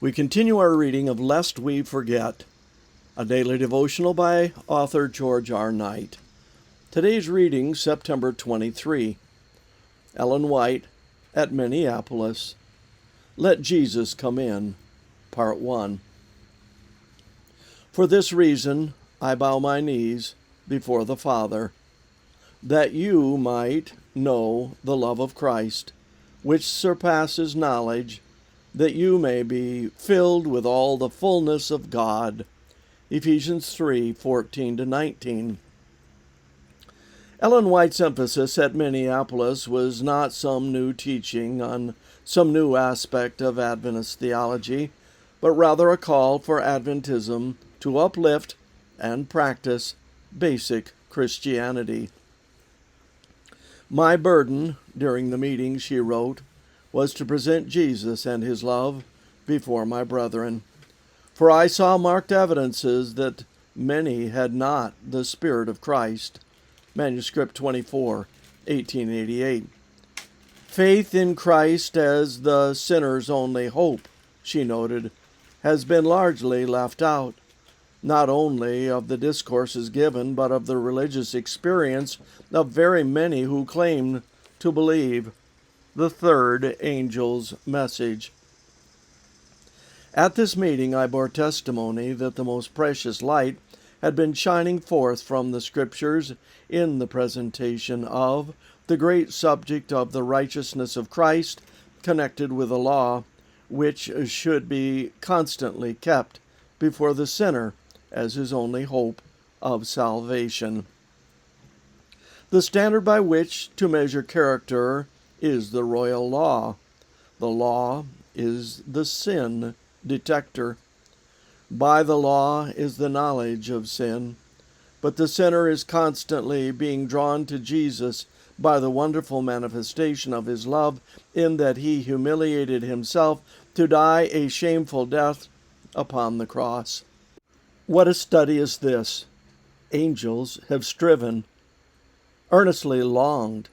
We continue our reading of Lest We Forget, a daily devotional by author George R. Knight. Today's reading, September 23. Ellen White at Minneapolis. Let Jesus Come In, Part 1. For this reason I bow my knees before the Father, that you might know the love of Christ, which surpasses knowledge, that you may be filled with all the fullness of God. Ephesians 3:14-19. Ellen White's emphasis at Minneapolis was not some new teaching on some new aspect of Adventist theology, but rather a call for Adventism to uplift and practice basic Christianity. My burden during the meeting, she wrote, was to present Jesus and his love before my brethren. For I saw marked evidences that many had not the Spirit of Christ. Manuscript 24, 1888. Faith in Christ as the sinner's only hope, she noted, has been largely left out, not only of the discourses given, but of the religious experience of very many who claim to believe the third angel's message. At this meeting, I bore testimony that the most precious light had been shining forth from the Scriptures in the presentation of the great subject of the righteousness of Christ connected with the law, which should be constantly kept before the sinner as his only hope of salvation. The standard by which to measure character is the royal law. The law is the sin detector. By the law is the knowledge of sin, but the sinner is constantly being drawn to Jesus by the wonderful manifestation of his love in that he humiliated himself to die a shameful death upon the cross. What a study is this! Angels have striven, earnestly longed,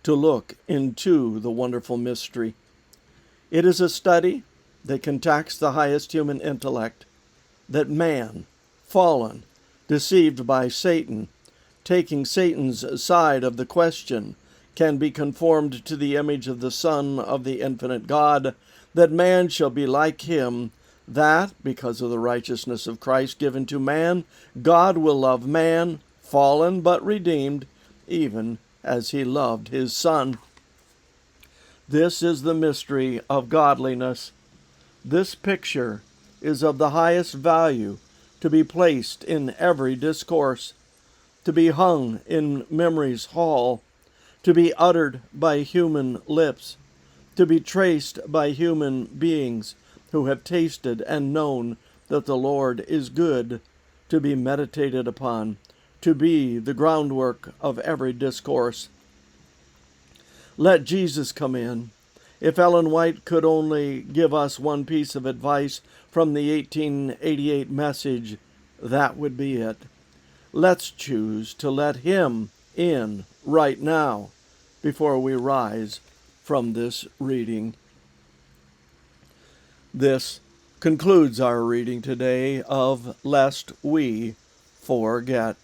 to look into the wonderful mystery. It is a study that can tax the highest human intellect, that man, fallen, deceived by Satan, taking Satan's side of the question, can be conformed to the image of the Son of the infinite God, that man shall be like him, that, because of the righteousness of Christ given to man, God will love man, fallen but redeemed, even as he loved his Son. This is the mystery of godliness. This picture is of the highest value to be placed in every discourse, to be hung in memory's hall, to be uttered by human lips, to be traced by human beings who have tasted and known that the Lord is good, to be meditated upon, to be the groundwork of every discourse. Let Jesus come in. If Ellen White could only give us one piece of advice from the 1888 message, that would be it. Let's choose to let him in right now before we rise from this reading. This concludes our reading today of Lest We Forget.